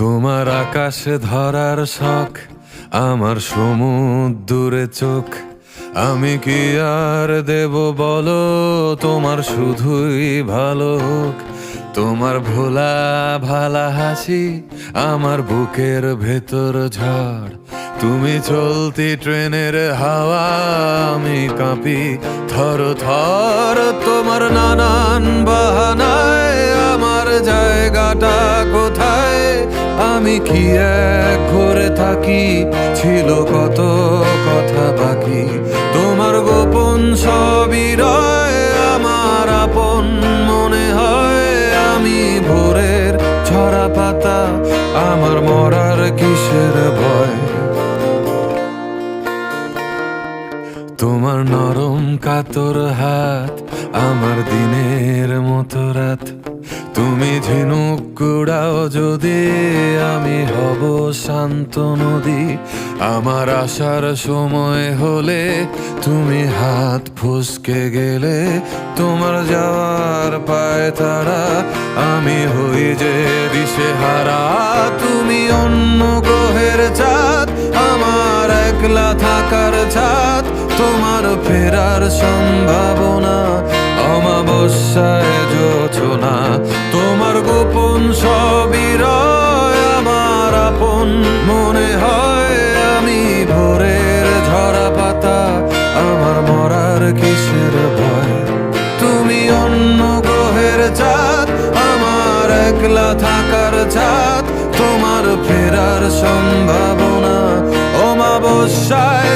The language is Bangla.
তোমার আকাশে ধরার শখ, আমার সমুদ্রে চোখ। আমি কি আর দেব বলো, তোমার শুধুই ভালো হোক। তোমার ভোলা ভালা হাসি আমার বুকের ভেতর ঝড়। তুমি চলতি ট্রেনের হাওয়া, আমি কাঁপি থর থর। তোমার নানান বাহানায় আমার জায়গাটা কোথায়? আমি কি এক ঘরে থাকি, ছিল কত কথা বাকি। তোমার গোপন সবই রয় আমার আপন মনে হয়। আমি ভোরের ঝরা পাতা, আমার মরার কিসের ভয়? তোমার নরম কাতর হাত আমার দিনের মতো রাত। তুমি ঝিনুক কুড়াও যদি, আমি হব শান্ত নদী। আমার আসার সময় হলে তুমি হাত ফসকে গেলে। তোমার যাওয়ার পায় তারা, আমি হই যে দিশেহারা। তুমি অন্য গ্রহের চাঁদ, আমার একলা থাকার ছাদ। তোমার ফেরার সম্ভাবনা অমাবস্যায় জোছনা। তোমার গোপন সবই রয় আমার আপন মনে হয়। আমি ভোরের ঝরা পাতা, আমার মরার কিসের ভয়? তুমি অন্য গ্রহের চাঁদ, আমার একলা থাকার ছাদ। তোমার ফেরার সম্ভাবনা অমাবস্যায়